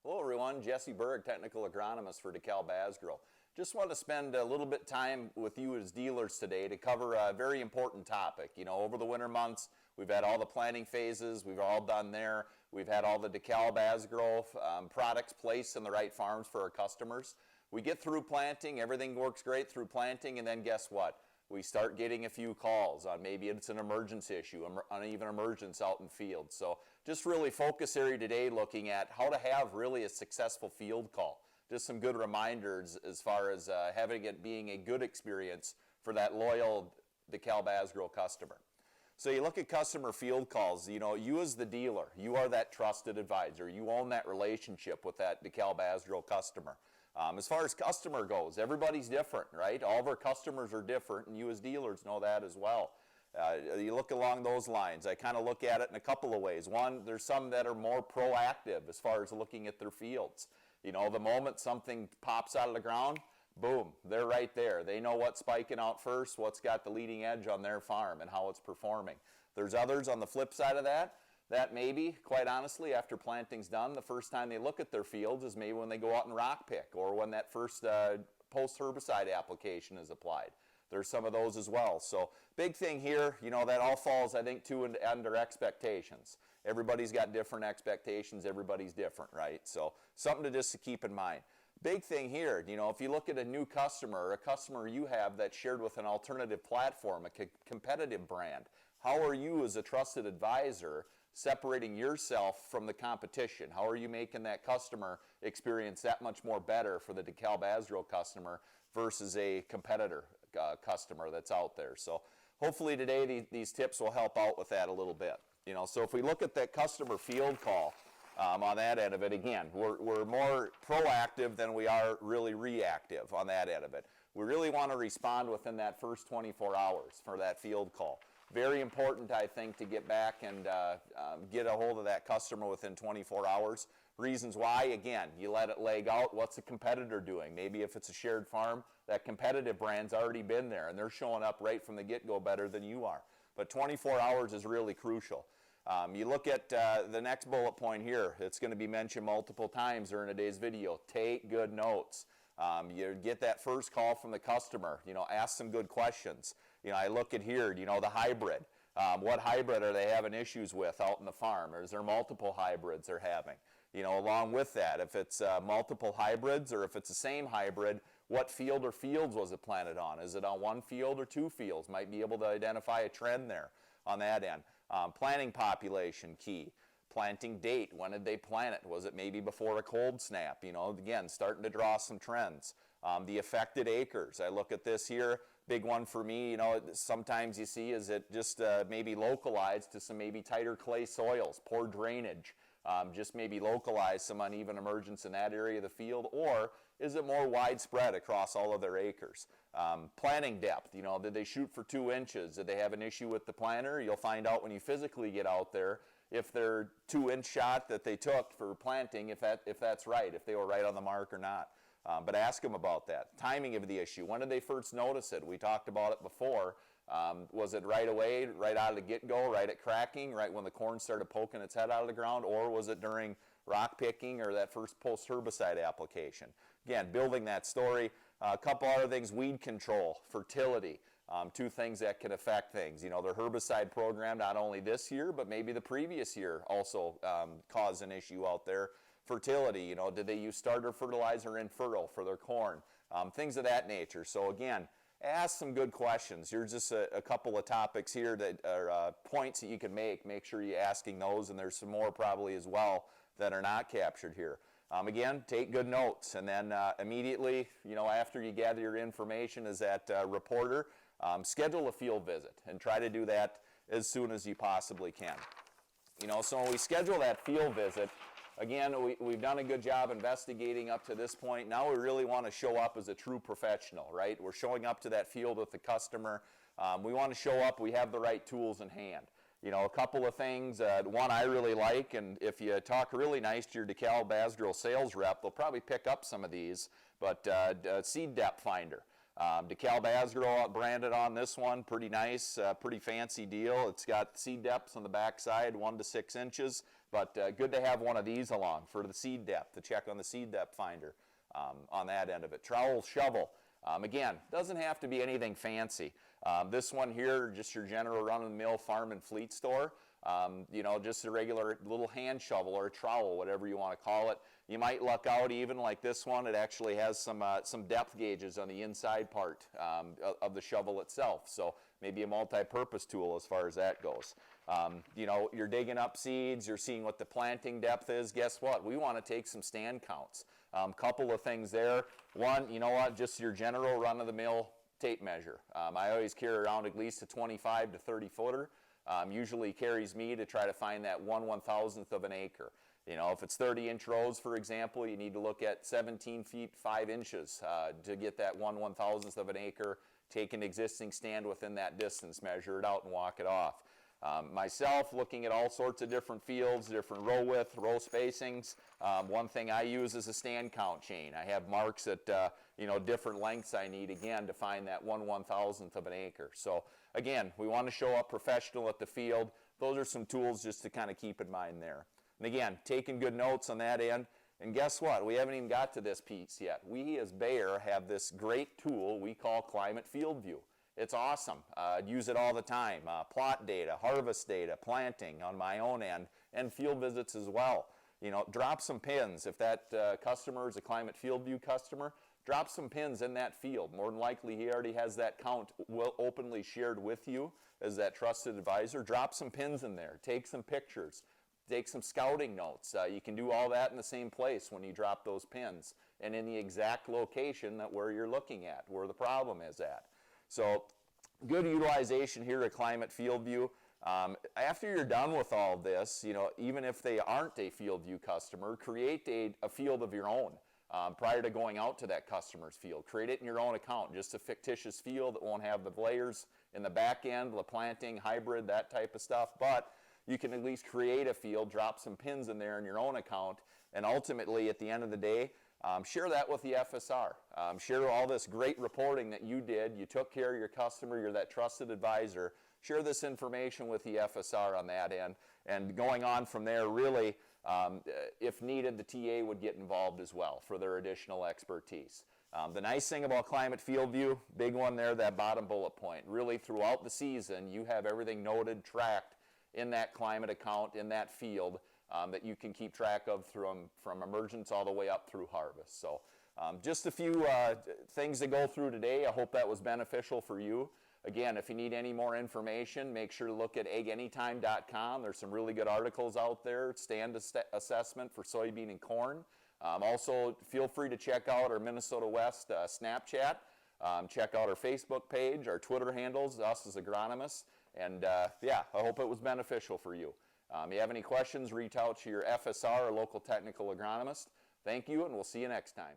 Hello everyone, Jesse Berg, Technical Agronomist for DeKalb Asgrow. Just want to spend a little bit time with you as dealers today to cover a very important topic. You know, over the winter months, we've had all the planting phases, we've all done there. We've had all the DeKalb Asgrow products placed in the right farms for our customers. We get through planting, everything works great through planting, and then guess what? We start getting a few calls on maybe it's an emergency issue, uneven emergence out in field. So just really focus area today looking at how to have really a successful field call. Just some good reminders as far as having it being a good experience for that loyal DeKalb Asgrow customer. So you look at customer field calls, you know, you as the dealer, you are that trusted advisor. You own that relationship with that DeKalb Asgrow customer. As far as customer goes, everybody's different, right? All of our customers are different, and you as dealers know that as well. You look along those lines. I kind of look at it in a couple of ways. One, there's some that are more proactive as far as looking at their fields. You know, the moment something pops out of the ground, boom, they're right there. They know what's spiking out first, what's got the leading edge on their farm, and how it's performing. There's others on the flip side of that maybe, quite honestly, after planting's done, the first time they look at their fields is maybe when they go out and rock pick or when that first post-herbicide application is applied. There's some of those as well. So big thing here, you know, that all falls, I think, under expectations. Everybody's got different expectations. Everybody's different, right? So something to just to keep in mind. Big thing here, you know, if you look at a new customer or a customer you have that's shared with an alternative platform, a competitive brand, how are you as a trusted advisor separating yourself from the competition? How are you making that customer experience that much more better for the DeKalb Asgrow customer versus a competitor customer that's out there? So hopefully today these tips will help out with that a little bit. You know, so if we look at that customer field call on that end of it, again, we're more proactive than we are really reactive on that end of it. We really want to respond within that first 24 hours for that field call. Very important, I think, to get back and get a hold of that customer within 24 hours. Reasons why, again, you let it leg out. What's the competitor doing? Maybe if it's a shared farm, that competitive brand's already been there, and they're showing up right from the get-go better than you are. But 24 hours is really crucial. You look at the next bullet point here. It's going to be mentioned multiple times during today's video. Take good notes. You get that first call from the customer. You know, ask some good questions. You know, I look at here, you know, the hybrid. What hybrid are they having issues with out in the farm? Or is there multiple hybrids they're having? You know, along with that, if it's multiple hybrids or if it's the same hybrid, what field or fields was it planted on? Is it on one field or two fields? Might be able to identify a trend there on that end. Planting population, key. Planting date, when did they plant it? Was it maybe before a cold snap? You know, again, starting to draw some trends. The affected acres, I look at this here, big one for me, you know, sometimes you see is it just maybe localized to some maybe tighter clay soils, poor drainage, just maybe localized some uneven emergence in that area of the field, or is it more widespread across all of their acres? Planting depth, you know, did they shoot for 2 inches? Did they have an issue with the planter? You'll find out when you physically get out there if their 2-inch shot that they took for planting, if that's right, if they were right on the mark or not. But ask them about that. Timing of the issue. When did they first notice it? We talked about it before. Was it right away, right out of the get-go, right at cracking, right when the corn started poking its head out of the ground, or was it during rock picking or that first post-herbicide application? Again, building that story. A couple other things, weed control, fertility. 2 things that can affect things. You know, their herbicide program, not only this year, but maybe the previous year also caused an issue out there. Fertility, you know, did they use starter fertilizer infertile for their corn? Things of that nature. So again, ask some good questions. Here's just a couple of topics here that are points that you can make. Make sure you're asking those, and there's some more probably as well that are not captured here. Again, take good notes, and then immediately, you know, after you gather your information as that reporter, schedule a field visit and try to do that as soon as you possibly can. You know, so when we schedule that field visit, again, we've done a good job investigating up to this point. Now we really want to show up as a true professional, right? We're showing up to that field with the customer. We want to show up, we have the right tools in hand. You know, a couple of things, one I really like, and if you talk really nice to your DeKalb Asgrow sales rep, they'll probably pick up some of these, but seed depth finder. DeKalb Asgrow branded on this one, pretty nice, pretty fancy deal. It's got seed depths on the back side, 1 to 6 inches. But good to have one of these along for the seed depth, to check on the seed depth finder on that end of it. Trowel, shovel. Again, doesn't have to be anything fancy. This one here, just your general run-of-the-mill farm and fleet store. You know, just a regular little hand shovel or a trowel, whatever you want to call it. You might luck out even like this one. It actually has some depth gauges on the inside part of the shovel itself. So maybe a multi-purpose tool as far as that goes. You know, you're digging up seeds, you're seeing what the planting depth is. Guess what? We want to take some stand counts. Couple of things there. One, you know what? Just your general run-of-the-mill tape measure. I always carry around at least a 25 to 30 footer. Usually carries me to try to find that 1/1000th of an acre. You know, if it's 30-inch rows, for example, you need to look at 17 feet 5 inches to get that 1/1000th of an acre. Take an existing stand within that distance, measure it out, and walk it off. Myself, looking at all sorts of different fields, different row width, row spacings. One thing I use is a stand count chain. I have marks at you know, different lengths I need, again, to find that 1/1000th of an acre. So again, we want to show up professional at the field. Those are some tools just to kind of keep in mind there. And again, taking good notes on that end. And guess what? We haven't even got to this piece yet. We as Bayer have this great tool we call Climate Field View. It's awesome. Use it all the time. Plot data, harvest data, planting on my own end, and field visits as well. You know, drop some pins. If that customer is a Climate Field View customer, drop some pins in that field. More than likely, he already has that count openly shared with you as that trusted advisor. Drop some pins in there. Take some pictures. Take some scouting notes. You can do all that in the same place when you drop those pins and in the exact location that where you're looking at, where the problem is at. So good utilization here at Climate Field View. After you're done with all of this, you know, even if they aren't a Field View customer, create a field of your own prior to going out to that customer's field. Create it in your own account, just a fictitious field that won't have the layers in the back end, the planting, hybrid, that type of stuff. But you can at least create a field, drop some pins in there in your own account, and ultimately at the end of the day, share that with the FSR. Share all this great reporting that you did. You took care of your customer. You're that trusted advisor. Share this information with the FSR on that end. And going on from there, really, if needed, the TA would get involved as well for their additional expertise. The nice thing about Climate Field View, big one there, that bottom bullet point. Really, throughout the season, you have everything noted, tracked in that climate account, in that field, that you can keep track of from emergence all the way up through harvest. So just a few things to go through today. I hope that was beneficial for you. Again, if you need any more information, make sure to look at AgAnytime.com. There's some really good articles out there. Stand assessment for soybean and corn. Also, feel free to check out our Minnesota West Snapchat. Check out our Facebook page, our Twitter handles, us as agronomists. And yeah, I hope it was beneficial for you. If you have any questions, reach out to your FSR or local technical agronomist. Thank you, and we'll see you next time.